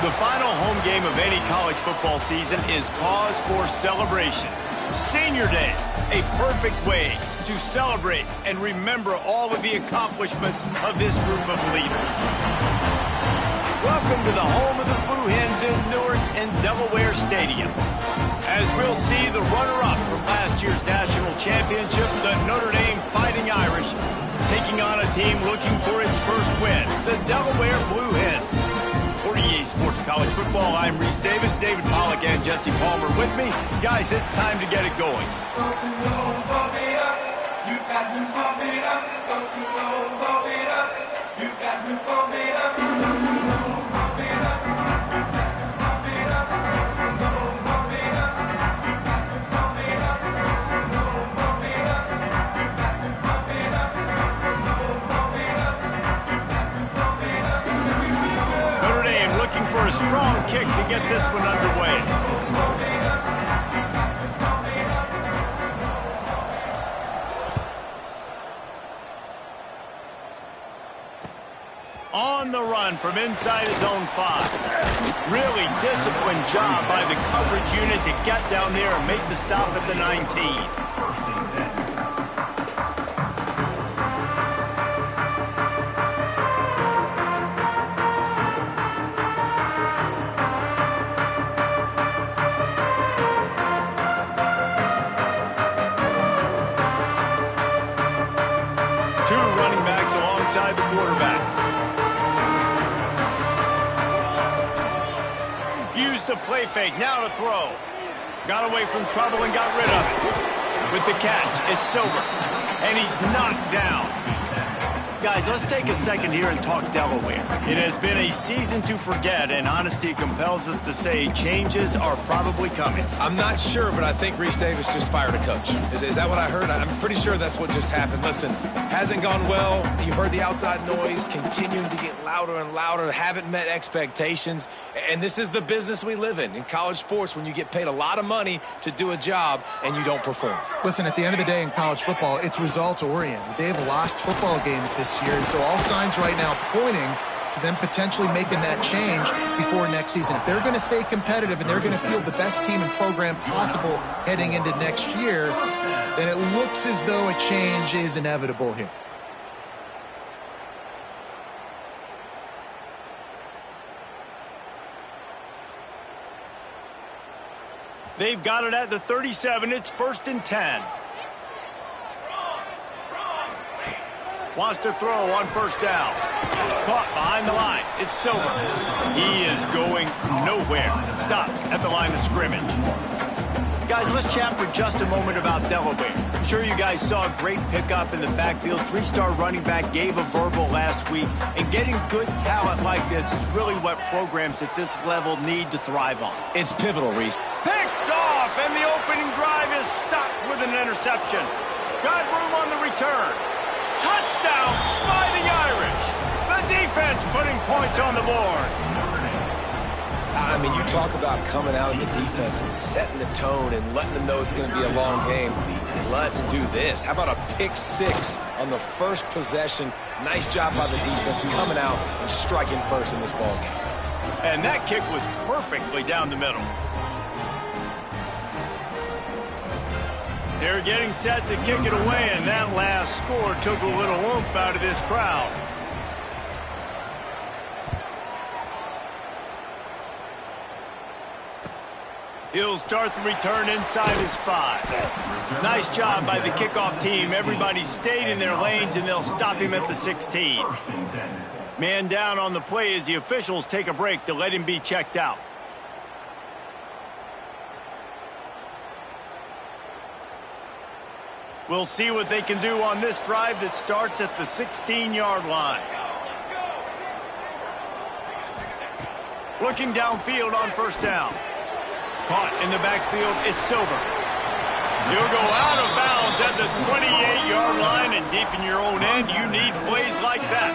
The final home game of any college football season is cause for celebration. Senior Day, a perfect way to celebrate and remember all of the accomplishments of this group of leaders. Welcome to the home of the Blue Hens in Newark and Delaware Stadium. As we'll see the runner-up from last year's national championship, the Notre Dame Fighting Irish, taking on a team looking for its first win, the Delaware Blue Hens. For EA Sports College Football, I'm Reese Davis, David Pollack, and Jesse Palmer with me. Guys, it's time to get it going. For a strong kick to get this one underway. On the run from inside his own 5. Really disciplined job by the coverage unit to get down there and make the stop at the 19. Alongside the quarterback. Used the play fake, now to throw. Got away from trouble and got rid of it. With the catch, it's Silver. And he's knocked down. Guys, let's take a second here and talk Delaware. It has been a season to forget, and honesty compels us to say changes are probably coming. I'm not sure, but I think Reese Davis just fired a coach. Is that what I heard? I'm pretty sure that's what just happened. Listen, hasn't gone well. You've heard the outside noise continuing to get louder and louder. Haven't met expectations. And this is the business we live in college sports, when you get paid a lot of money to do a job and you don't perform. Listen, at the end of the day in college football, it's results-oriented. They have lost football games this year, and so all signs right now pointing to them potentially making that change before next season. If they're going to stay competitive and they're going to field the best team and program possible heading into next year, then it looks as though a change is inevitable here. They've got it at the 37. It's 1st and 10. Wants to throw on 1st down. Caught behind the line. It's Silver. He is going nowhere. Stopped at the line of scrimmage. Guys, let's chat for just a moment about Delaware. I'm sure you guys saw a great pickup in the backfield. 3-star running back gave a verbal last week. And getting good talent like this is really what programs at this level need to thrive on. It's pivotal, Reese. Picked off, and the opening drive is stopped with an interception. Got room on the return. Touchdown, Fighting Irish. The defense putting points on the board. I mean, you talk about coming out of the defense and setting the tone and letting them know it's going to be a long game. Let's do this. How about a pick 6 on the first possession? Nice job by the defense coming out and striking first in this ball game. And that kick was perfectly down the middle. They're getting set to kick it away, and that last score took a little oomph out of this crowd. He'll start the return inside his 5. Nice job by the kickoff team. Everybody stayed in their lanes, and they'll stop him at the 16. Man down on the play as the officials take a break to let him be checked out. We'll see what they can do on this drive that starts at the 16-yard line. Looking downfield on 1st down. Caught in the backfield, it's Silver. He'll go out of bounds at the 28-yard line, and deep in your own end, you need plays like that.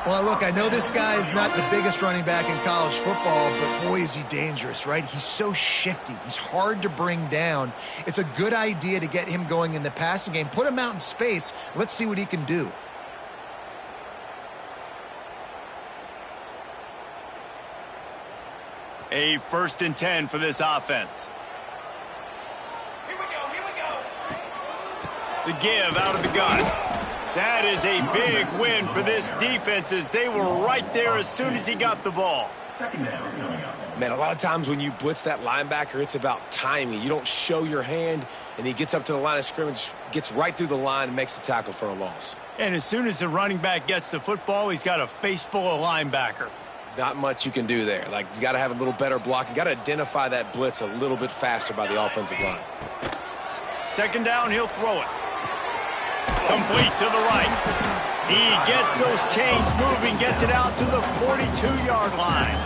Well, look, I know this guy is not the biggest running back in college football, but boy, is he dangerous, right? He's so shifty. He's hard to bring down. It's a good idea to get him going in the passing game. Put him out in space. Let's see what he can do. A 1st and 10 for this offense. Here we go. The give out of the gun. That is a big win for this defense as they were right there as soon as he got the ball. Second down coming up. Man, a lot of times when you blitz that linebacker, it's about timing. You don't show your hand, and he gets up to the line of scrimmage, gets right through the line, and makes the tackle for a loss. And as soon as the running back gets the football, he's got a face full of linebacker. Not much you can do there. Like, you got to have a little better block. You got to identify that blitz a little bit faster by the offensive line. 2nd down, he'll throw it. Complete to the right. He gets those chains moving, gets it out to the 42-yard line.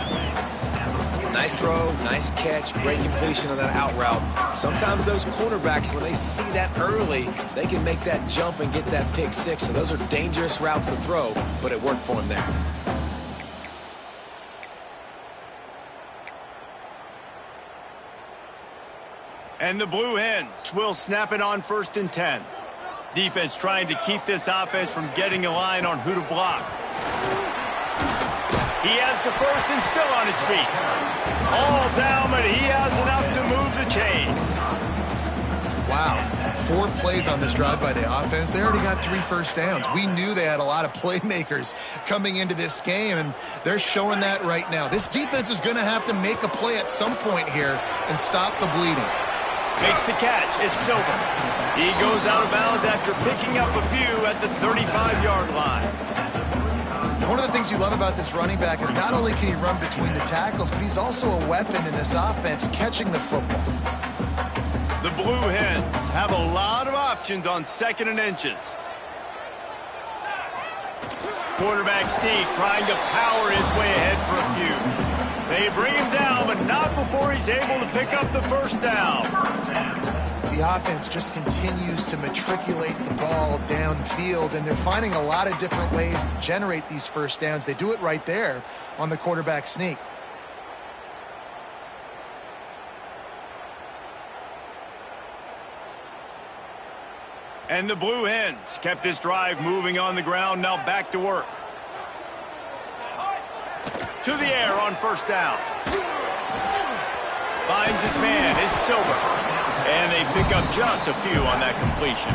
Nice throw, nice catch, great completion on that out route. Sometimes those quarterbacks, when they see that early, they can make that jump and get that pick six. So those are dangerous routes to throw, but it worked for him there. And the Blue Hens will snap it on 1st and 10. Defense trying to keep this offense from getting a line on who to block. He has the first and still on his feet. All down, but he has enough to move the chains. Wow. 4 plays on this drive by the offense. They already got 3 first downs. We knew they had a lot of playmakers coming into this game, and they're showing that right now. This defense is going to have to make a play at some point here and stop the bleeding. Makes the catch. It's Silver. He goes out of bounds after picking up a few at the 35-yard line. One of the things you love about this running back is not only can he run between the tackles, but he's also a weapon in this offense catching the football. The Blue Hens have a lot of options on 2nd and inches. Quarterback sneak trying to power his way ahead for a few. They bring him down, but not before he's able to pick up the 1st down. The offense just continues to matriculate the ball downfield, and they're finding a lot of different ways to generate these first downs. They do it right there on the quarterback sneak. And the Blue Hens kept this drive moving on the ground, now back to work. To the air on 1st down. Finds his man, it's Silver. And they pick up just a few on that completion.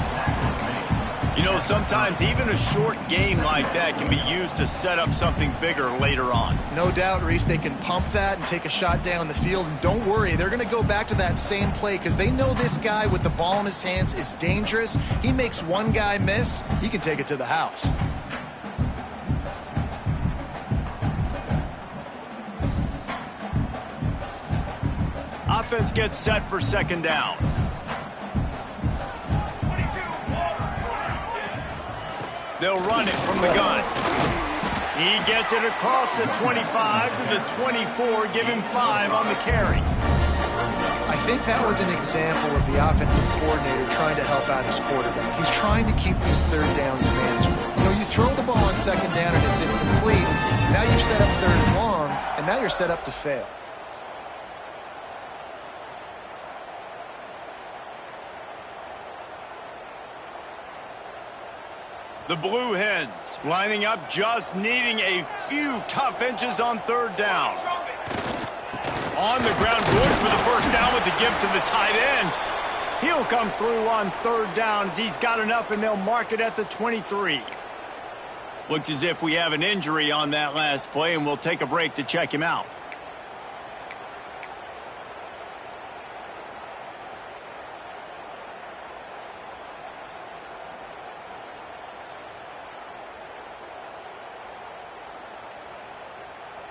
You know, sometimes even a short game like that can be used to set up something bigger later on. No doubt, Reese, they can pump that and take a shot down the field. And don't worry, they're going to go back to that same play because they know this guy with the ball in his hands is dangerous. He makes one guy miss, he can take it to the house. Offense gets set for 2nd down. They'll run it from the gun. He gets it across the 25 to the 24, give him 5 on the carry. I think that was an example of the offensive coordinator trying to help out his quarterback. He's trying to keep these 3rd downs manageable. You know, you throw the ball on 2nd down and it's incomplete. Now you've set up 3rd and long, and now you're set up to fail. The Blue Hens lining up, just needing a few tough inches on 3rd down. On the ground, good for the 1st down with the give to the tight end. He'll come through on 3rd down as he's got enough, and they'll mark it at the 23. Looks as if we have an injury on that last play, and we'll take a break to check him out.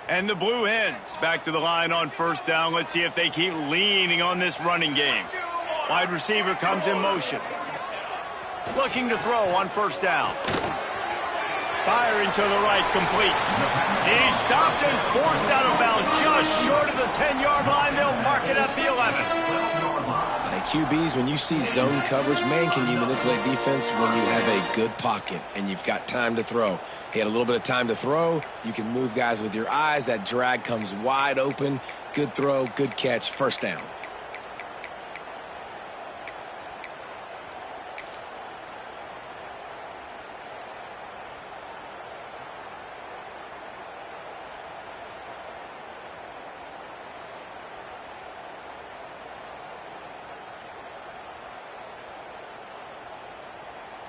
And the Blue Hens back to the line on 1st down. Let's see if they keep leaning on this running game. Wide receiver comes in motion. Looking to throw on 1st down. Firing to the right, complete. He's stopped and forced out of bounds just short of the 10-yard line. They'll mark it at the 11. QBs, when you see zone coverage, man, can you manipulate defense when you have a good pocket and you've got time to throw. He had a little bit of time to throw. You can move guys with your eyes. That drag comes wide open. Good throw, good catch, 1st down.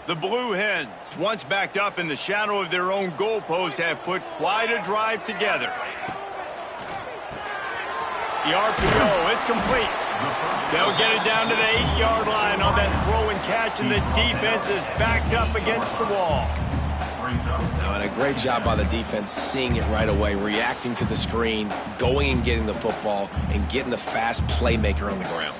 The Blue Hens, once backed up in the shadow of their own goalpost, have put quite a drive together. The RPO, it's complete. They'll get it down to the 8-yard line on that throw and catch, and the defense is backed up against the wall. And a great job by the defense seeing it right away, reacting to the screen, going and getting the football, and getting the fast playmaker on the ground.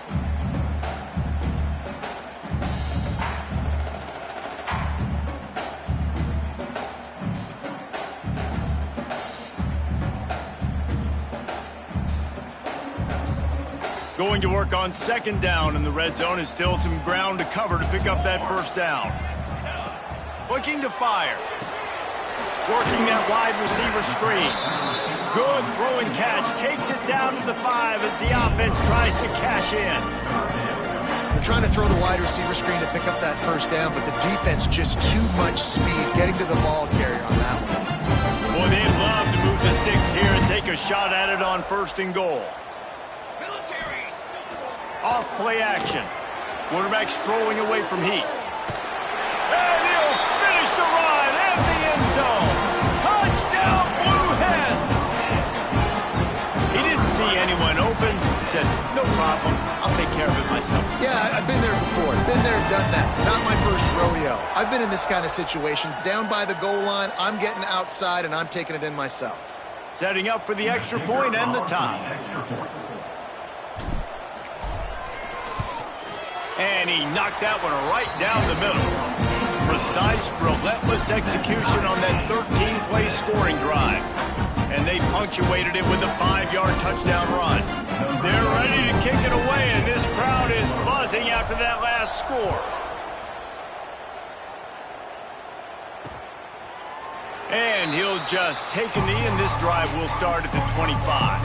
Going to work on second down in the red zone, is still some ground to cover to pick up that first down. Looking to fire. Working that wide receiver screen. Good throw and catch. Takes it down to the 5 as the offense tries to cash in. They're trying to throw the wide receiver screen to pick up that first down, but the defense just too much speed getting to the ball carrier on that one. Boy, they'd love to move the sticks here and take a shot at it on first and goal. Off play action. Quarterback strolling away from heat. And he'll finish the run at the end zone. Touchdown, Blue Hens! He didn't see anyone open. He said, no problem. I'll take care of it myself. Yeah, I've been there before. Been there, done that. Not my first rodeo. I've been in this kind of situation. Down by the goal line, I'm getting outside, and I'm taking it in myself. Setting up for the extra point and the tie. And he knocked that one right down the middle. Precise, relentless execution on that 13-play scoring drive. And they punctuated it with a 5-yard touchdown run. They're ready to kick it away, and this crowd is buzzing after that last score. And he'll just take a knee, and this drive will start at the 25.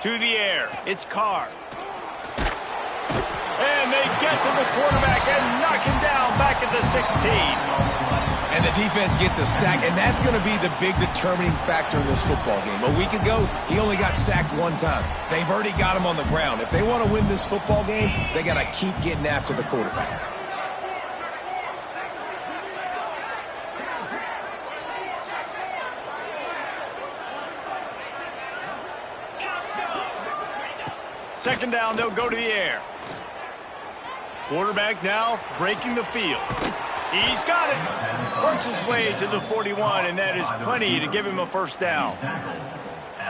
To the air, it's Carr. And they get to the quarterback and knock him down back at the 16. And the defense gets a sack, and that's going to be the big determining factor in this football game. A week ago, he only got sacked one time. They've already got him on the ground. If they want to win this football game, they got to keep getting after the quarterback. Second down, they'll go to the air. Quarterback now breaking the field. He's got it. Works his way to the 41, and that is plenty to give him a first down.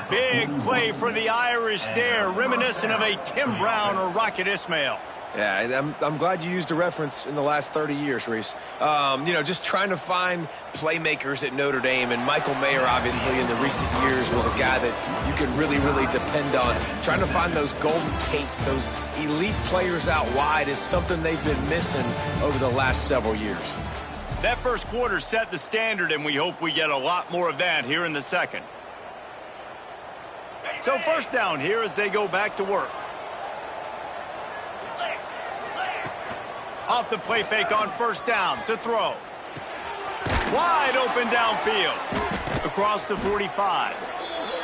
Big play for the Irish there, reminiscent of a Tim Brown or Rocket Ismail. Yeah, I'm glad you used a reference in the last 30 years, Reese. You know, just trying to find playmakers at Notre Dame, and Michael Mayer, obviously, in the recent years was a guy that you could really, really depend on. Trying to find those golden takes, those elite players out wide is something they've been missing over the last several years. That first quarter set the standard, and we hope we get a lot more of that here in the second. So first down here as they go back to work. Off the play fake on first down to throw. Wide open downfield. Across the 45.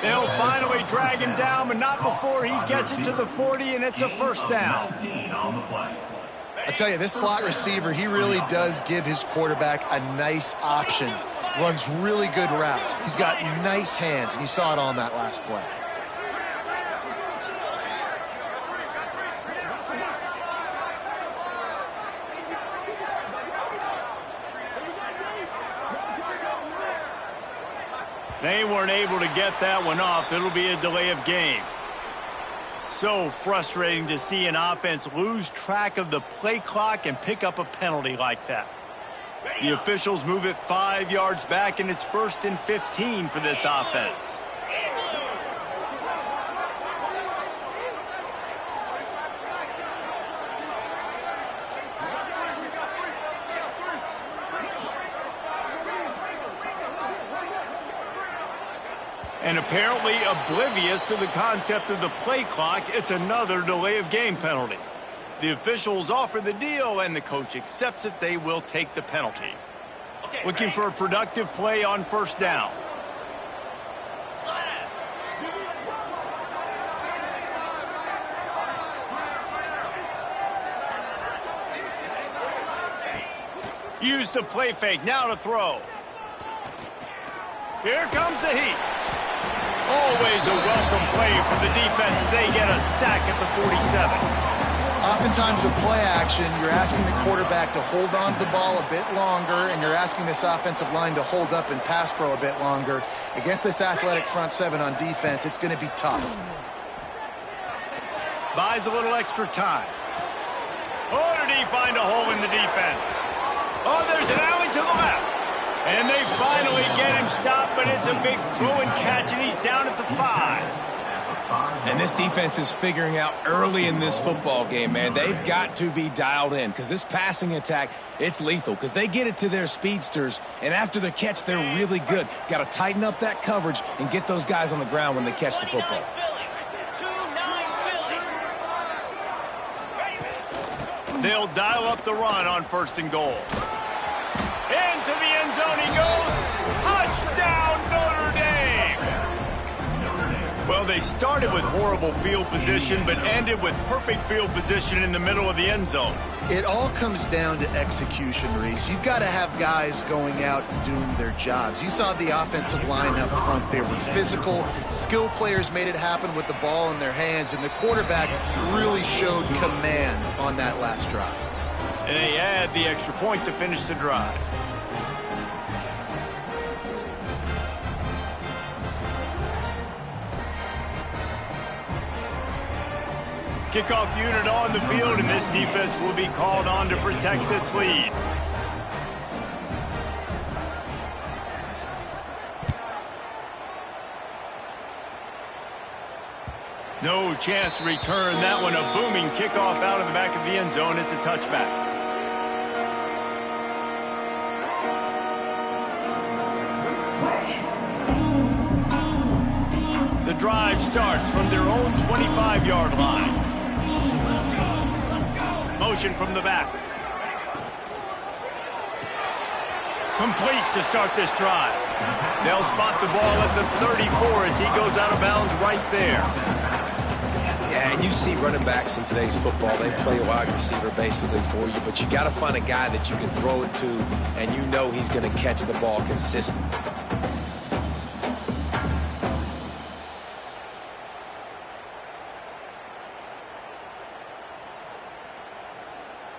They'll finally drag him down, but not before he gets it to the 40, and it's a first down. I tell you, this slot receiver, he really does give his quarterback a nice option. Runs really good routes. He's got nice hands, and you saw it on that last play. They weren't able to get that one off. It'll be a delay of game. So frustrating to see an offense lose track of the play clock and pick up a penalty like that. The officials move it 5 yards back, and it's 1st and 15 for this offense. And apparently oblivious to the concept of the play clock, it's another delay of game penalty. The officials offer the deal, and the coach accepts it. They will take the penalty. Looking for a productive play on first down. Use the play fake, now to throw. Here comes the heat. Always a welcome play from the defense as they get a sack at the 47. Oftentimes with play action, you're asking the quarterback to hold on to the ball a bit longer, and you're asking this offensive line to hold up in pass pro a bit longer. Against this athletic front seven on defense, it's going to be tough. Buys a little extra time. Oh, did he find a hole in the defense? Oh, there's an alley to the left. And they finally get him stopped, but it's a big throw and catch, and he's down at the 5. And this defense is figuring out early in this football game, man. They've got to be dialed in because this passing attack, it's lethal because they get it to their speedsters, and after the catch, they're really good. Got to tighten up that coverage and get those guys on the ground when they catch the football. They'll dial up the run on first and goal. Into the end zone he goes. Touchdown, Notre Dame! Well, they started with horrible field position, but ended with perfect field position in the middle of the end zone. It all comes down to execution, Reese. You've got to have guys going out and doing their jobs. You saw the offensive line up front. They were physical. Skill players made it happen with the ball in their hands, and the quarterback really showed command on that last drive. And they add the extra point to finish the drive. Kickoff unit on the field, and this defense will be called on to protect this lead. No chance to return that one. A booming kickoff out of the back of the end zone. It's a touchback. The drive starts from their own 25-yard line. Motion from the back. Complete to start this drive. They'll spot the ball at the 34 as he goes out of bounds right there. Yeah, and you see running backs in today's football, they play a wide receiver basically for you, but you got to find a guy that you can throw it to, and you know he's going to catch the ball consistently.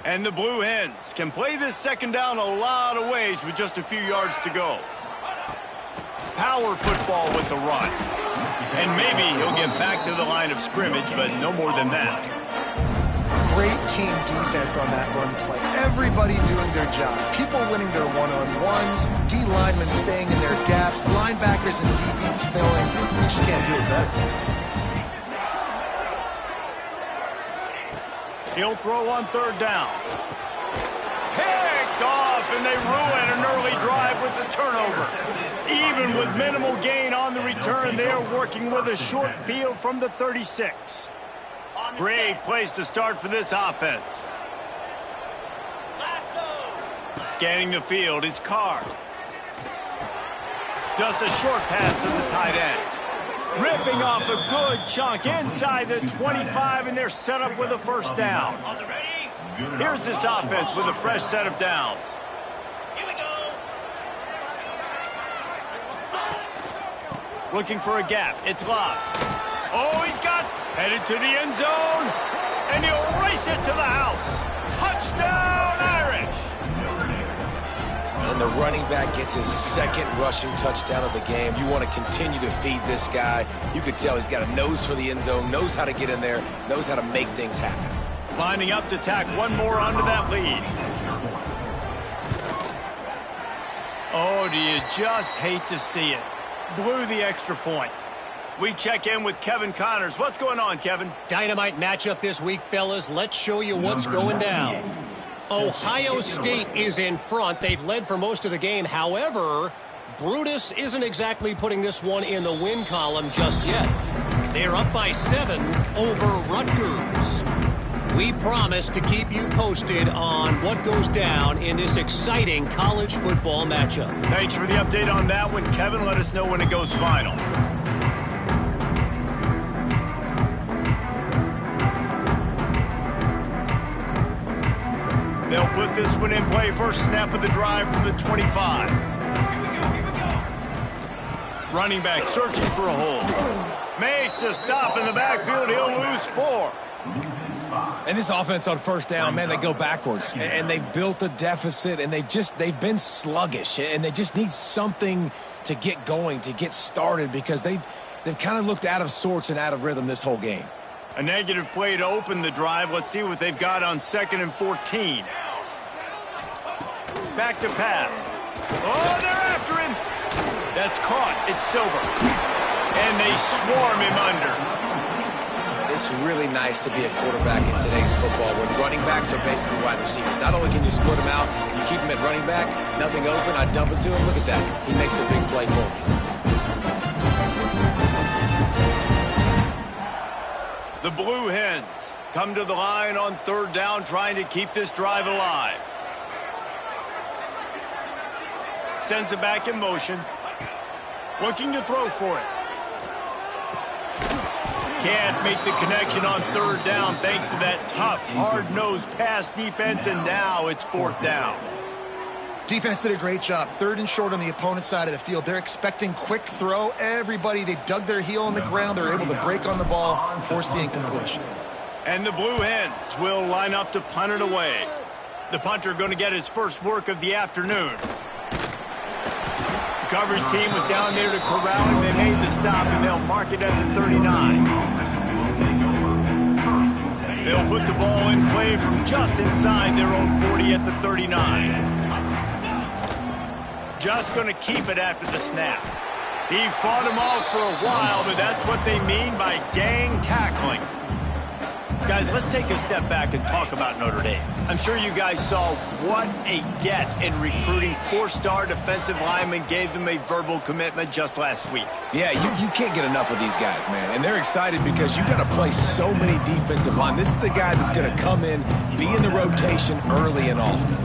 And the Blue Hens can play this second down a lot of ways with just a few yards to go. Power football with the run. And maybe he'll get back to the line of scrimmage, but no more than that. Great team defense on that run play. Everybody doing their job. People winning their one-on-ones, D linemen staying in their gaps, linebackers and DBs filling. You just can't do it better. He'll throw on third down. Picked off, and they ruin an early drive with the turnover. Even with minimal gain on the return, they are working with a short field from the 36. Great place to start for this offense. Scanning the field, it's Carr. Just a short pass to the tight end. Ripping off a good chunk inside the 25, and they're set up with a first down. Here's this offense with a fresh set of downs. Looking for a gap. It's Love. Oh, he's got headed to the end zone, and he'll race it to the house. Touchdown, Irish! And the running back gets his second rushing touchdown of the game. You want to continue to feed this guy. You could tell he's got a nose for the end zone, knows how to get in there, knows how to make things happen. Lining up to tack one more onto that lead. Oh, do you just hate to see it? Blew the extra point. We check in with Kevin Connors. What's going on, Kevin? Dynamite matchup this week, fellas. Let's show you what's going down. Ohio State is in front. They've led for most of the game. However, Brutus isn't exactly putting this one in the win column just yet. They're up by 7 over Rutgers. We promise to keep you posted on what goes down in this exciting college football matchup. Thanks for the update on that one, Kevin. Let us know when it goes final. They'll put this one in play. First snap of the drive from the 25. Running back searching for a hole. Makes a stop in the backfield. He'll lose 4. And this offense on first down, man, they go backwards. And they've built a deficit, and they've been sluggish. And they just need something to get going, to get started, because they've kind of looked out of sorts and out of rhythm this whole game. A negative play to open the drive. Let's see what they've got on 2nd and 14. Back to pass. Oh, they're after him. That's caught. It's Silver. And they swarm him under. It's really nice to be a quarterback in today's football when running backs are basically wide receivers. Not only can you split them out, you keep them at running back, nothing open, I dump it to him. Look at that. He makes a big play for me. The Blue Hens come to the line on 3rd down, trying to keep this drive alive. Sends it back in motion. Looking to throw for it. Can't make the connection on 3rd down thanks to that tough, hard-nosed pass defense, and now it's 4th down. Defense did a great job. 3rd and short on the opponent's side of the field. They're expecting quick throw. Everybody, they dug their heel on the ground. They're able to break on the ball and force the incompletion. And the Blue Hens will line up to punt it away. The punter going to get his first work of the afternoon. The coverage team was down there to corral him. They made the stop, and they'll mark it at the 39. They'll put the ball in play from just inside their own 40 at the 39. Just going to keep it after the snap. He fought him off for a while, but that's what they mean by gang tackling. Guys, let's take a step back and talk about Notre Dame. I'm sure you guys saw what a get in recruiting. 4-star defensive linemen gave them a verbal commitment just last week. Yeah, you can't get enough of these guys, man. And they're excited because you got to play so many defensive line. This is the guy that's going to come in, be in the rotation early and often.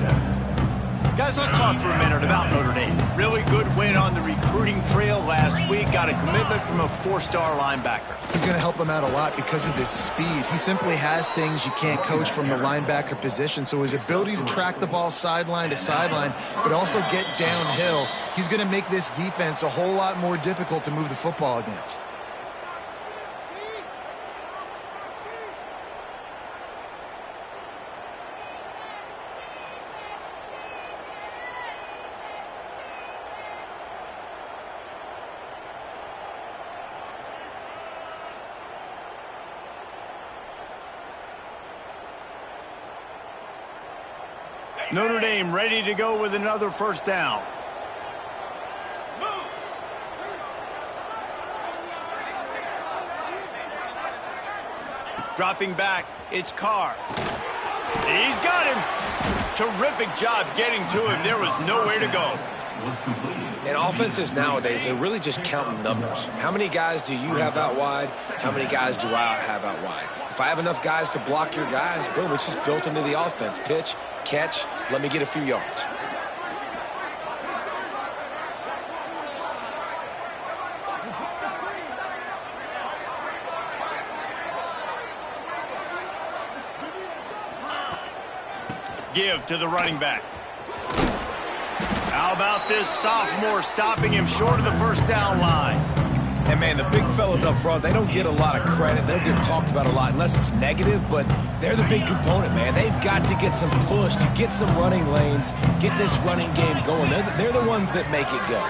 Guys, let's talk for a minute about Notre Dame. Really good win on the recruiting trail last week. Got a commitment from a 4-star linebacker. He's going to help them out a lot because of his speed. He simply has things you can't coach from the linebacker position. So his ability to track the ball sideline to sideline, but also get downhill, he's going to make this defense a whole lot more difficult to move the football against. Notre Dame ready to go with another 1st down. Dropping back, it's Carr. He's got him. Terrific job getting to him. There was nowhere to go. And offenses nowadays, they're really just counting numbers. How many guys do you have out wide? How many guys do I have out wide? If I have enough guys to block your guys, boom, it's just built into the offense. Pitch, catch, let me get a few yards. Give to the running back. How about this sophomore stopping him short of the 1st down line? And, man, the big fellas up front, they don't get a lot of credit. They don't get talked about a lot unless it's negative, but they're the big component, man. They've got to get some push, to get some running lanes, get this running game going. They're the ones that make it go.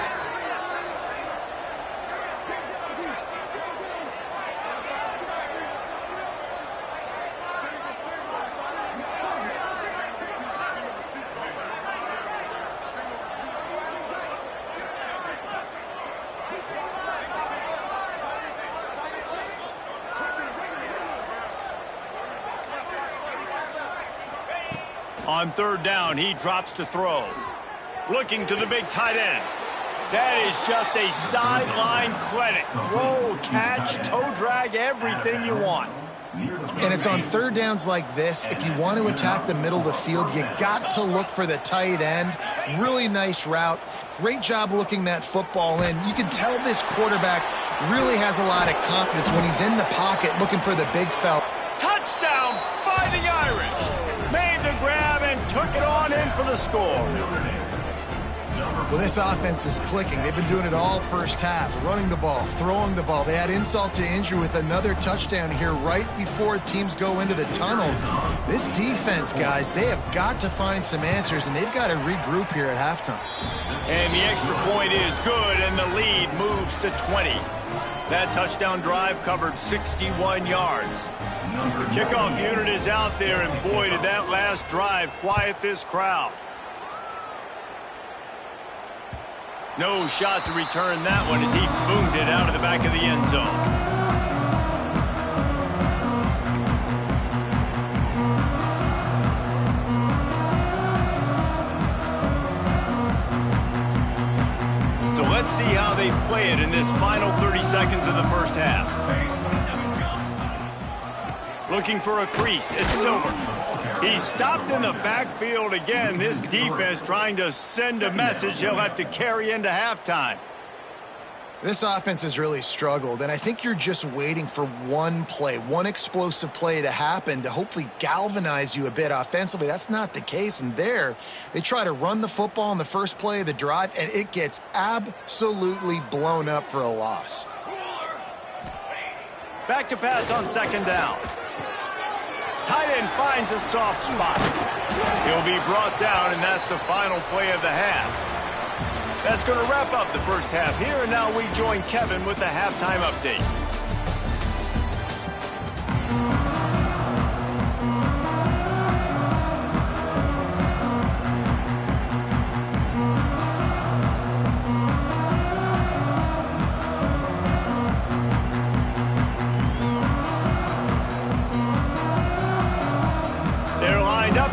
On 3rd down, he drops to throw. Looking to the big tight end. That is just a sideline credit. Throw, catch, toe drag, everything you want. And it's on third downs like this. If you want to attack the middle of the field, you got to look for the tight end. Really nice route. Great job looking that football in. You can tell this quarterback really has a lot of confidence when he's in the pocket looking for the big fella. Touchdown, Fighting Irish. Made the grab and took it on in for the score. Well, this offense is clicking. They've been doing it all first half, running the ball, throwing the ball. They had insult to injury with another touchdown here right before teams go into the tunnel. This defense, guys, they have got to find some answers, and they've got to regroup here at halftime. And the extra point is good, and the lead moves to 20. That touchdown drive covered 61 yards. The kickoff unit is out there, and boy, did that last drive quiet this crowd. No shot to return that one as he boomed it out of the back of the end zone. So let's see how they play it in this final 30 seconds of the first half. Looking for a crease. It's Silver. He stopped in the backfield again. This defense trying to send a message he'll have to carry into halftime. This offense has really struggled, and I think you're just waiting for one play, one explosive play to happen to hopefully galvanize you a bit offensively. That's not the case, and there they try to run the football in the first play of the drive, and it gets absolutely blown up for a loss. Back to pass on second down. Tight end finds a soft spot. He'll be brought down, and that's the final play of the half. That's going to wrap up the first half here, and now we join Kevin with the halftime update.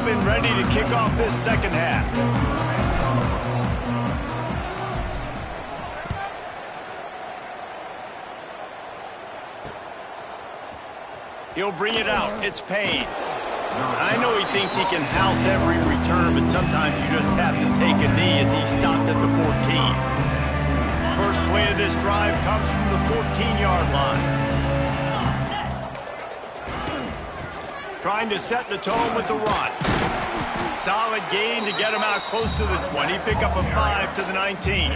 And ready to kick off this second half. He'll bring it out. It's Payne. I know he thinks he can house every return, but sometimes you just have to take a knee as he stopped at the 14. First play of this drive comes from the 14-yard line. Trying to set the tone with the run. Solid gain to get him out close to the 20. Pick up a 5 to the 19.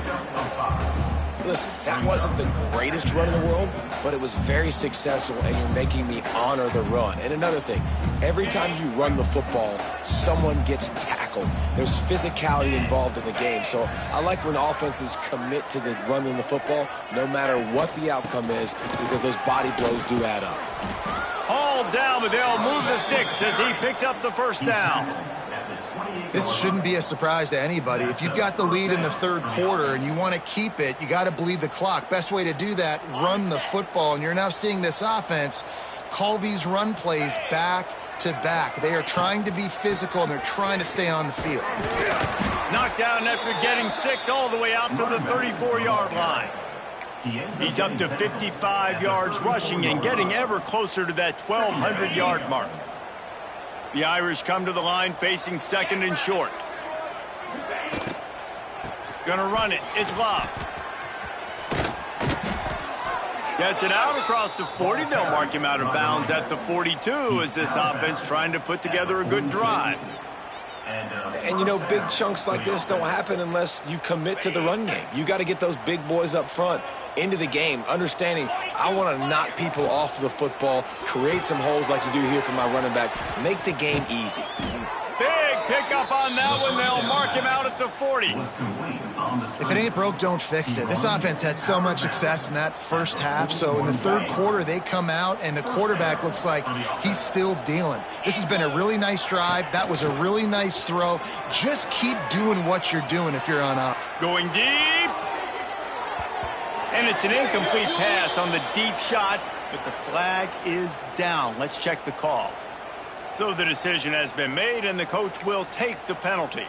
Listen, that wasn't the greatest run in the world, but it was very successful, and you're making me honor the run. And another thing, every time you run the football, someone gets tackled. There's physicality involved in the game. So I like when offenses commit to the running the football, no matter what the outcome is, because those body blows do add up. Hauled down, but they'll move the sticks as he picks up the first down. This shouldn't be a surprise to anybody. If you've got the lead in the third quarter and you want to keep it, you got to bleed the clock. Best way to do that, run the football. And you're now seeing this offense call these run plays back to back. They are trying to be physical, and they're trying to stay on the field. Knocked down after getting 6 all the way out to the 34-yard line. He's up to 55 yards rushing and getting ever closer to that 1,200-yard mark. The Irish come to the line facing second and short. Gonna run it. It's Love. Gets it out across the 40. They'll mark him out of bounds at the 42 as this offense trying to put together a good drive. And, you know, big chunks like this don't happen unless you commit to the run game. You got to get those big boys up front into the game, understanding I want to knock people off the football, create some holes like you do here for my running back, make the game easy. Big pickup on that one. They'll mark him out at the 40. If it ain't broke, don't fix it. This offense had so much success in that first half, so in the third quarter, they come out, and the quarterback looks like he's still dealing. This has been a really nice drive. That was a really nice throw. Just keep doing what you're doing if you're on up. Going deep. And it's an incomplete pass on the deep shot, but the flag is down. Let's check the call. So the decision has been made, and the coach will take the penalty.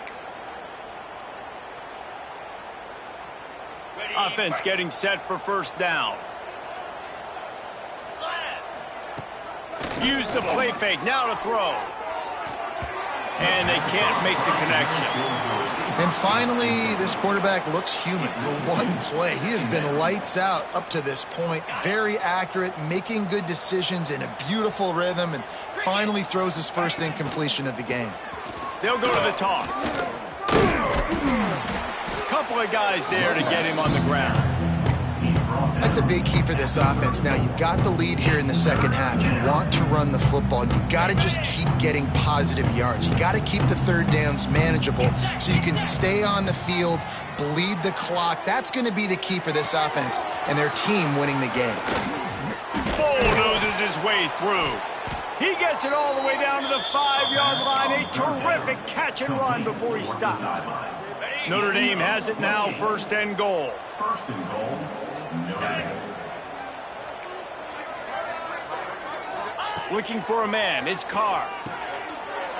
Offense getting set for first down. Use the play fake, now to throw. And they can't make the connection. And finally, this quarterback looks human for one play. He has been lights out up to this point. Very accurate, making good decisions in a beautiful rhythm, and finally throws his first incompletion of the game. They'll go to the toss. Couple of guys there to get him on the ground. That's a big key for this offense. Now, you've got the lead here in the second half. You want to run the football, and you've got to just keep getting positive yards. You got to keep the third downs manageable so you can stay on the field, bleed the clock. That's going to be the key for this offense and their team winning the game. Bulldozes his way through. He gets it all the way down to the 5-yard line. A terrific catch and run before he stopped. Notre Dame has it now, 1st and goal. First and goal. Looking for a man, it's Carr.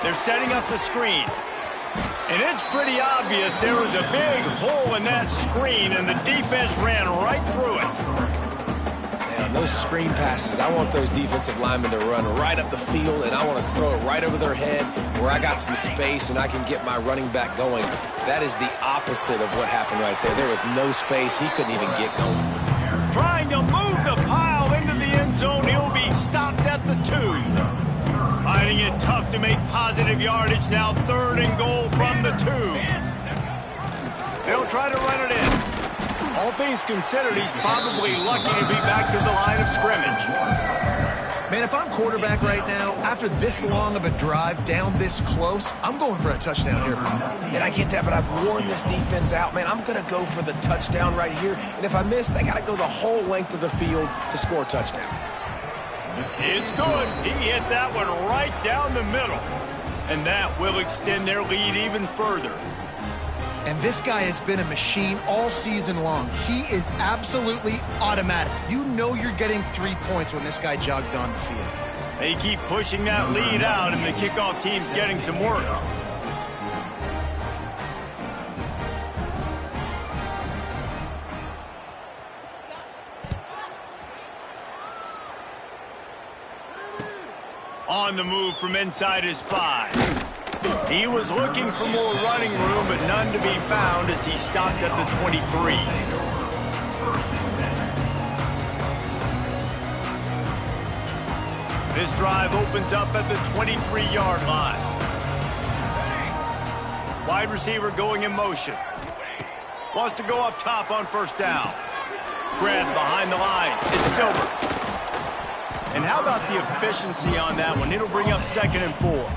They're setting up the screen. And it's pretty obvious there was a big hole in that screen, and the defense ran right through it. Man, those screen passes, I want those defensive linemen to run right up the field, and I want to throw it right over their head where I got some space and I can get my running back going. That is the opposite of what happened right there. There was no space. He couldn't even get going. Trying to move the pile into the end zone. He'll be stopped at the 2. Finding it tough to make positive yardage. Now 3rd and goal from the 2. They'll try to run it in. All things considered, he's probably lucky to be back to the line of scrimmage. Man, if I'm quarterback right now, after this long of a drive down this close, I'm going for a touchdown here. And I get that, but I've worn this defense out. Man, I'm going to go for the touchdown right here. And if I miss, they got to go the whole length of the field to score a touchdown. It's good. He hit that one right down the middle. And that will extend their lead even further. And this guy has been a machine all season long. He is absolutely automatic. You know you're getting 3 points when this guy jogs on the field. They keep pushing that lead out, and the kickoff team's getting some work. On the move from inside his 5. He was looking for more running room, but none to be found as he stopped at the 23. This drive opens up at the 23-yard line. Wide receiver going in motion. Wants to go up top on 1st down. Grabbed behind the line. It's Silver. And how about the efficiency on that one? It'll bring up 2nd and 4.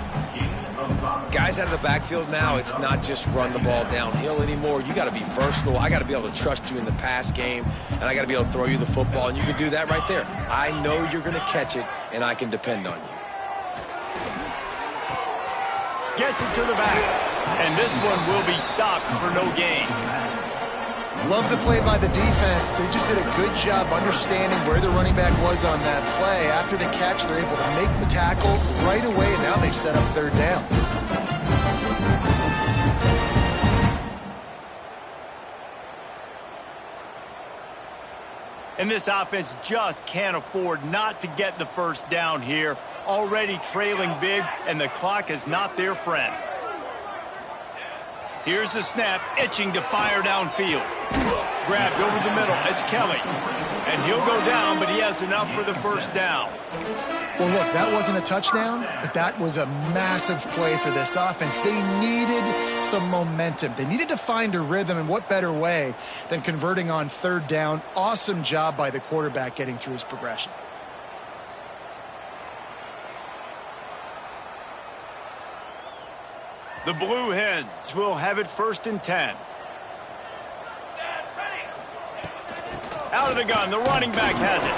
Guys out of the backfield now, it's not just run the ball downhill anymore. You got to be versatile. I got to be able to trust you in the pass game, and I got to be able to throw you the football, and you can do that right there. I know you're going to catch it, and I can depend on you. Gets it to the back, and this one will be stopped for no gain. Love the play by the defense. They just did a good job understanding where the running back was on that play. After the catch, they're able to make the tackle right away, and now they've set up 3rd down. And this offense just can't afford not to get the 1st down here. Already trailing big, and the clock is not their friend. Here's the snap, itching to fire downfield. Grabbed over the middle, it's Kelly. And he'll go down, but he has enough for the 1st down. Well, look, that wasn't a touchdown, but that was a massive play for this offense. They needed some momentum. They needed to find a rhythm, and what better way than converting on 3rd down. Awesome job by the quarterback getting through his progression. The Blue Hens will have it 1st and 10. Out of the gun, the running back has it.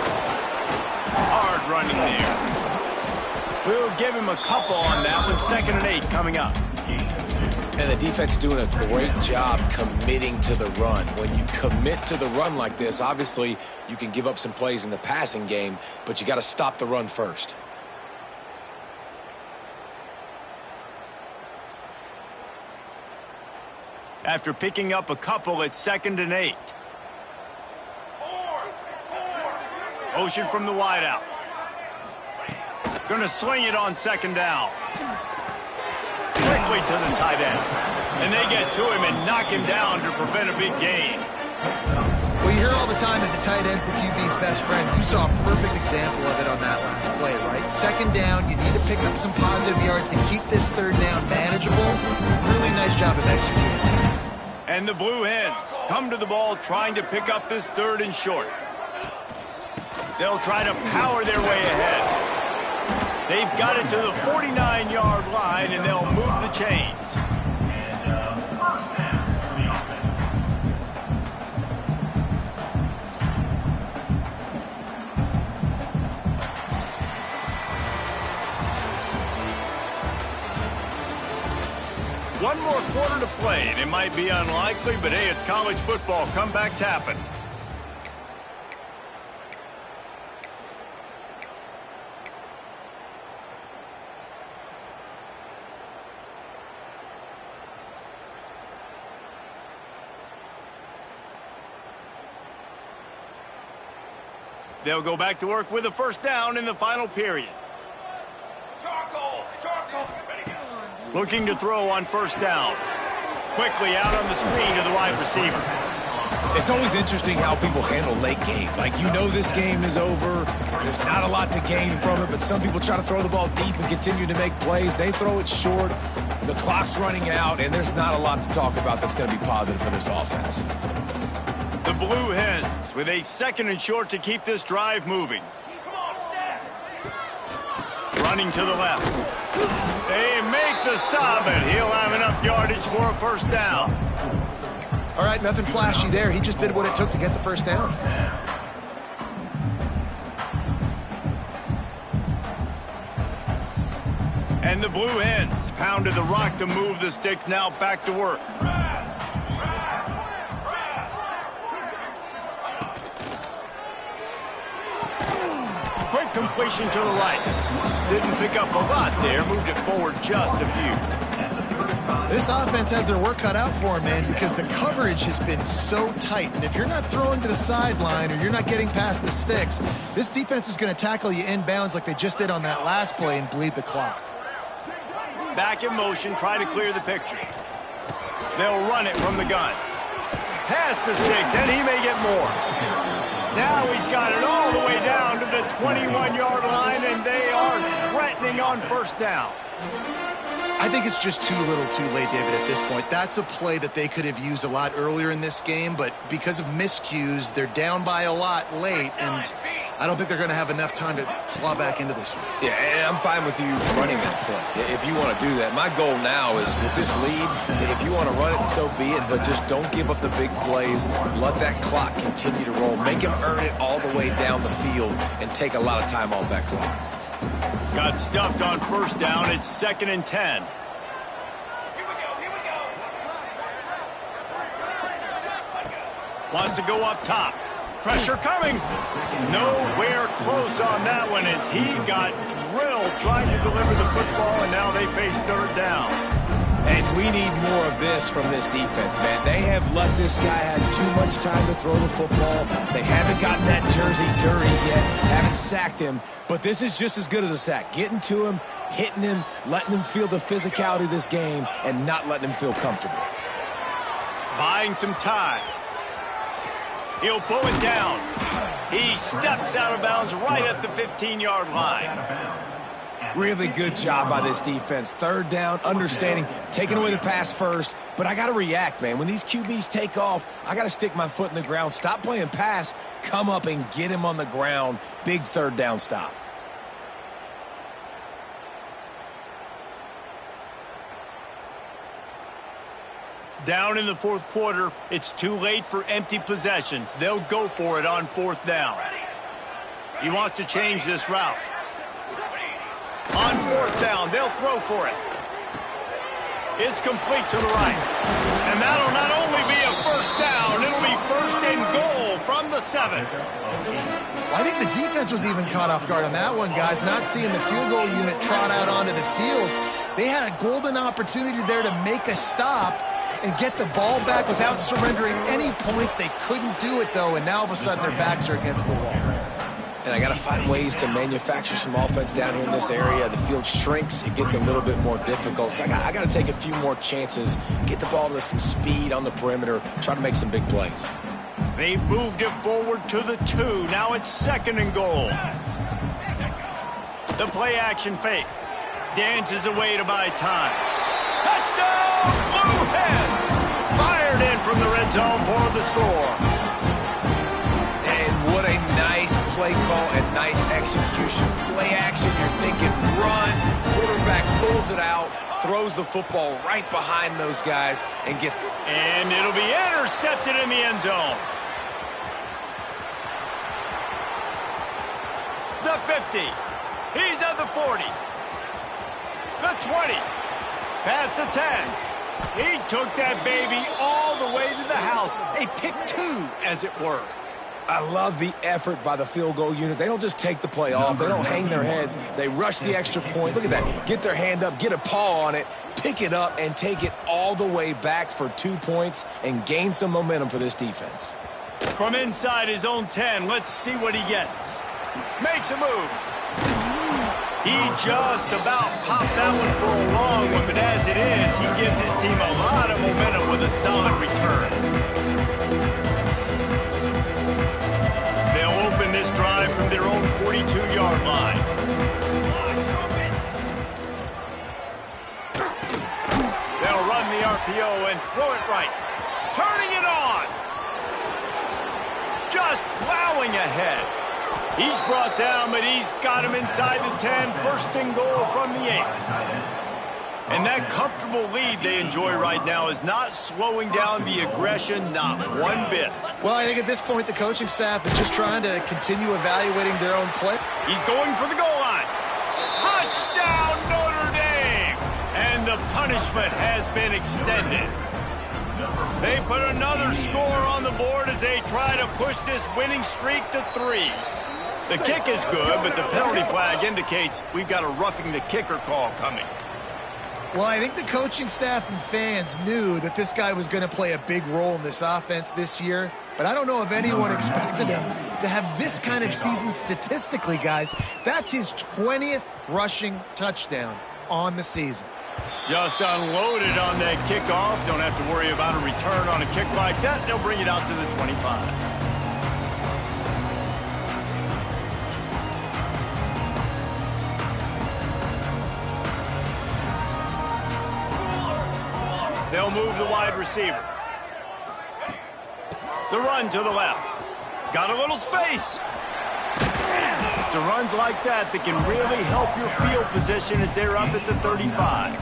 Hard running there. We'll give him a couple on that one. 2nd and 8 coming up. And the defense doing a great job committing to the run. When you commit to the run like this, obviously you can give up some plays in the passing game, but you got to stop the run first. After picking up a couple, it's 2nd and 8. Motion from the wideout. Going to sling it on second down. Quickly to the tight end. And they get to him and knock him down to prevent a big gain. Well, you hear all the time that the tight end's the QB's best friend. You saw a perfect example of it on that last play, right? Second down, you need to pick up some positive yards to keep this third down manageable. Really nice job of executing. And the Blue Hens come to the ball trying to pick up this third and short. They'll try to power their way ahead. They've got it to the 49-yard line, and they'll move the chains. First down for the offense. One more quarter to play, and it might be unlikely, but hey, it's college football. Comebacks happen. They'll go back to work with a first down in the final period. Charcoal! Charcoal! Ready to go. Looking to throw on first down. Quickly out on the screen to the wide receiver. It's always interesting how people handle late game. Like, you know this game is over. There's not a lot to gain from it, but some people try to throw the ball deep and continue to make plays. They throw it short. The clock's running out, and there's not a lot to talk about that's going to be positive for this offense. The Blue Hens with a second and short to keep this drive moving. Come on, Seth! Running to the left. They make the stop, and he'll have enough yardage for a first down. All right, nothing flashy there. He just did what it took to get the first down. And the Blue Hens pounded the rock to move the sticks, now back to work. Quick completion to the right. Didn't pick up a lot there, moved it forward just a few. This offense has their work cut out for them, man, because the coverage has been so tight. And if you're not throwing to the sideline or you're not getting past the sticks, this defense is going to tackle you inbounds like they just did on that last play and bleed the clock. Back in motion, try to clear the picture. They'll run it from the gun. Past the sticks, and he may get more. Now he's got it all the way down to the 21-yard line, and they are threatening on first down. I think it's just too little too late, David, at this point. That's a play that they could have used a lot earlier in this game, but because of miscues, they're down by a lot late, and I don't think they're going to have enough time to claw back into this one. Yeah, and I'm fine with you running that play if you want to do that. My goal now is with this lead, if you want to run it, so be it, but just don't give up the big plays. Let that clock continue to roll. Make him earn it all the way down the field and take a lot of time off that clock. Got stuffed on first down. It's 2nd and 10. Here we go, here we go. Wants to go up top. Pressure coming. Nowhere close on that one as he got drilled trying to deliver the football, and now they face third down. And we need more of this from this defense, man. They have let this guy have too much time to throw the football. They haven't gotten that jersey dirty yet, haven't sacked him. But this is just as good as a sack. Getting to him, hitting him, letting him feel the physicality of this game, and not letting him feel comfortable. Buying some time. He'll pull it down. He steps out of bounds right at the 15-yard line. Really good job by this defense. Third down, understanding, taking away the pass first. But I got to react, man. When these QBs take off, I got to stick my foot in the ground. Stop playing pass. Come up and get him on the ground. Big third down stop. Down in the fourth quarter, it's too late for empty possessions. They'll go for it on fourth down. He wants to change this route. On fourth down, they'll throw for it. It's complete to the right. And that'll not only be a first down, it'll be 1st and goal from the 7. I think the defense was even caught off guard on that one, guys, not seeing the field goal unit trot out onto the field. They had a golden opportunity there to make a stop and get the ball back without surrendering any points. They couldn't do it, though, and now all of a sudden their backs are against the wall. and I got to find ways to manufacture some offense down here in this area. The field shrinks. It gets a little bit more difficult. So I got to take a few more chances, get the ball to some speed on the perimeter, try to make some big plays. They've moved it forward to the 2. Now it's 2nd and goal. The play action fake. Dances away to buy time. Touchdown, Blue Hens! Fired in from the red zone for the score. And what a nice play call and nice execution. Play action, you're thinking run. Quarterback pulls it out, throws the football right behind those guys, and gets... And it'll be intercepted in the end zone. The 50. He's at the 40. The 20. Past the 10. He took that baby all the way to the house. A pick 2, as it were. I love the effort by the field goal unit. They don't just take the play off. They don't hang their heads. They rush the extra point. Look at that. Get their hand up, get a paw on it, pick it up, and take it all the way back for 2 points and gain some momentum for this defense. From inside his own 10, let's see what he gets. Makes a move. He just about popped that one for a long one, but as it is, he gives his team a lot of momentum with a solid return. They'll open this drive from their own 42-yard line. They'll run the RPO and throw it right. Turning it on. Just plowing ahead. He's brought down, but he's got him inside the 10. 1st and goal from the 8. And that comfortable lead they enjoy right now is not slowing down the aggression, not one bit. Well, I think at this point the coaching staff is just trying to continue evaluating their own play. He's going for the goal line. Touchdown, Notre Dame! And the punishment has been extended. They put another score on the board as they try to push this winning streak to 3. The kick is good, but the penalty flag indicates we've got a roughing the kicker call coming. Well, I think the coaching staff and fans knew that this guy was going to play a big role in this offense this year, but I don't know if anyone expected him to have this kind of season statistically, guys. That's his 20th rushing touchdown on the season. Just unloaded on that kickoff. Don't have to worry about a return on a kick like that. They'll bring it out to the 25. They'll move the wide receiver. The run to the left. Got a little space. It's the runs like that that can really help your field position as they're up at the 35.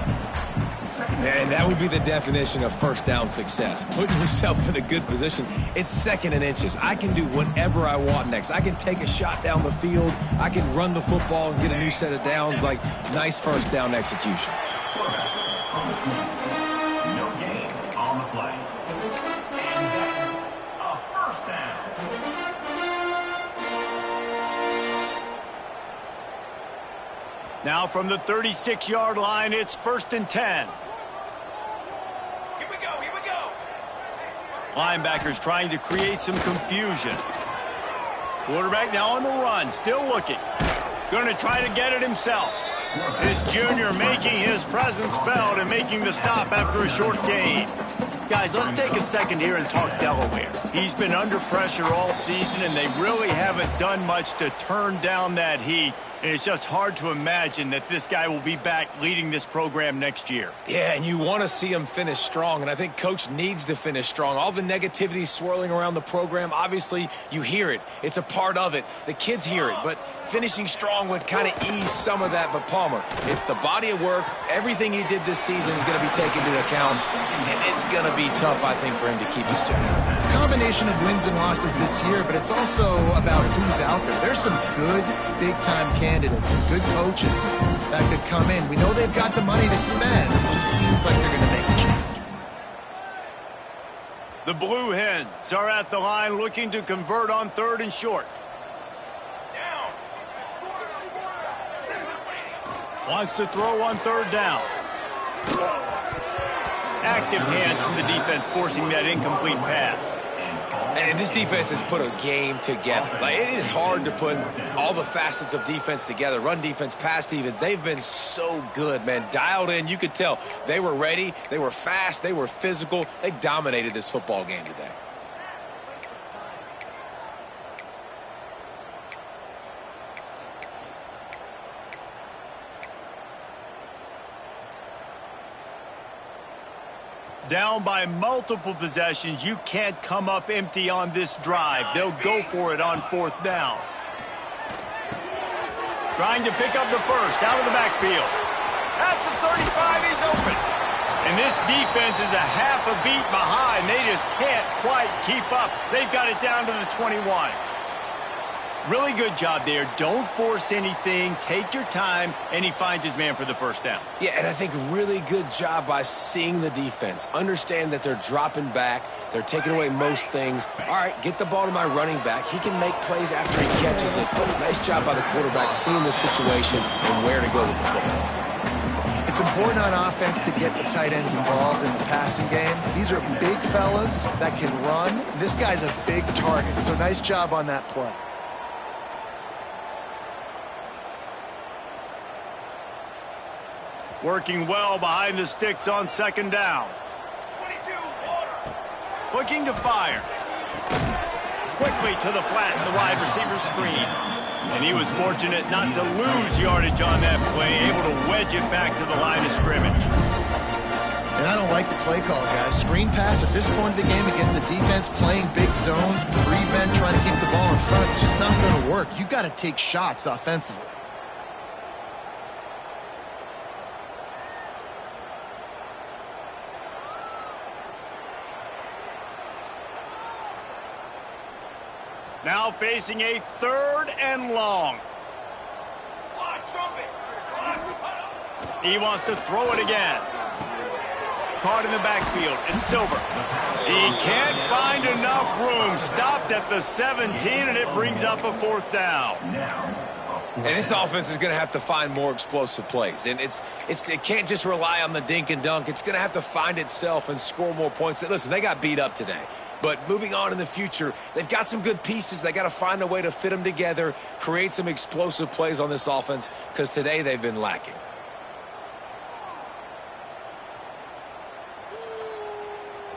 And that would be the definition of first down success. Putting yourself in a good position. It's 2nd and inches. I can do whatever I want next. I can take a shot down the field. I can run the football and get a new set of downs. Like, nice first down execution. No gain on the play. And that's a first down. Now from the 36-yard line, it's 1st and 10. Here we go, here we go. Linebackers trying to create some confusion. Quarterback now on the run, still looking. Going to try to get it himself. This junior making his presence felt and making the stop after a short gain. Guys, let's take a second here and talk Delaware. He's been under pressure all season, and they really haven't done much to turn down that heat. And it's just hard to imagine that this guy will be back leading this program next year. Yeah, and you want to see him finish strong, and I think Coach needs to finish strong. All the negativity swirling around the program, obviously, you hear it. It's a part of it. The kids hear it, but finishing strong would kind of ease some of that. But Palmer, it's the body of work. Everything he did this season is going to be taken into account, and it's going to be tough, I think, for him to keep his job. It's a combination of wins and losses this year, but it's also about who's out there. There's some good big-time candidates, some good coaches that could come in. We know they've got the money to spend. It just seems like they're going to make a change. The Blue Hens are at the line looking to convert on 3rd and short. Down. Wants to throw on 3rd down. Active hands from the defense forcing that incomplete pass. And this defense has put a game together. Like, it is hard to put all the facets of defense together. Run defense, pass defense. They've been so good, man. Dialed in. You could tell they were ready. They were fast. They were physical. They dominated this football game today. Down by multiple possessions, you can't come up empty on this drive. They'll go for it on 4th down. Trying to pick up the first out of the backfield. At the 35, he's open. And this defense is a half a beat behind. They just can't quite keep up. They've got it down to the 21. Really good job there. Don't force anything. Take your time, and he finds his man for the first down. Yeah, and I think really good job by seeing the defense. Understand that they're dropping back. They're taking away most things. All right, get the ball to my running back. He can make plays after he catches it. Nice job by the quarterback seeing the situation and where to go with the football. It's important on offense to get the tight ends involved in the passing game. These are big fellas that can run. This guy's a big target, so nice job on that play. Working well behind the sticks on 2nd down. 22, order. Looking to fire. Quickly to the flat in the wide receiver screen. And he was fortunate not to lose yardage on that play, able to wedge it back to the line of scrimmage. And I don't like the play call, guys. Screen pass at this point of the game against the defense, playing big zones, prevent, trying to keep the ball in front. It's just not going to work. You got to take shots offensively. Now facing a 3rd and long. He wants to throw it again. Caught in the backfield. It's Silver. He can't find enough room. Stopped at the 17, and it brings up a 4th down. And this offense is going to have to find more explosive plays. And it can't just rely on the dink and dunk. It's going to have to find itself and score more points. Listen, they got beat up today. But moving on in the future, they've got some good pieces. They got to find a way to fit them together, create some explosive plays on this offense, because today they've been lacking.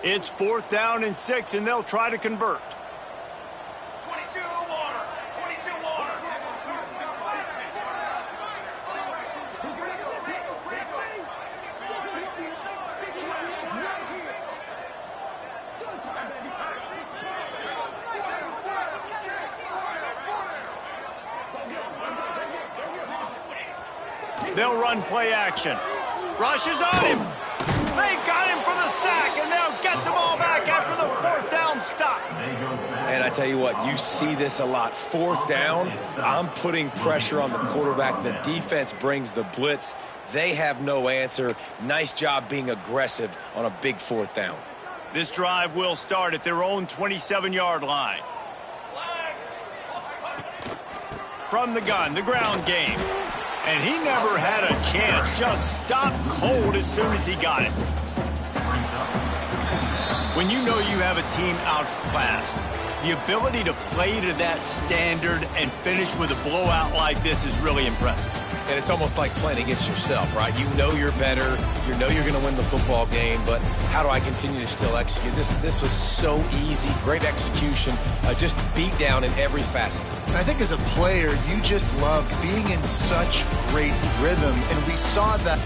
It's 4th down and 6, and they'll try to convert. 22, order. 22, order. They'll run play action. Rushes on him. They've got him for the sack, and they'll get the ball back after the 4th down stop. And I tell you what, you see this a lot. 4th down, I'm putting pressure on the quarterback. The defense brings the blitz. They have no answer. Nice job being aggressive on a big 4th down. This drive will start at their own 27-yard line. From the gun, the ground game. And he never had a chance. Just stopped cold as soon as he got it. When you know you have a team outclassed, the ability to play to that standard and finish with a blowout like this is really impressive. And it's almost like playing against yourself, right? You know you're better. You know you're going to win the football game, but how do I continue to still execute? This was so easy. Great execution. Just beat down in every facet. And I think as a player, you just love being in such great rhythm, and we saw that.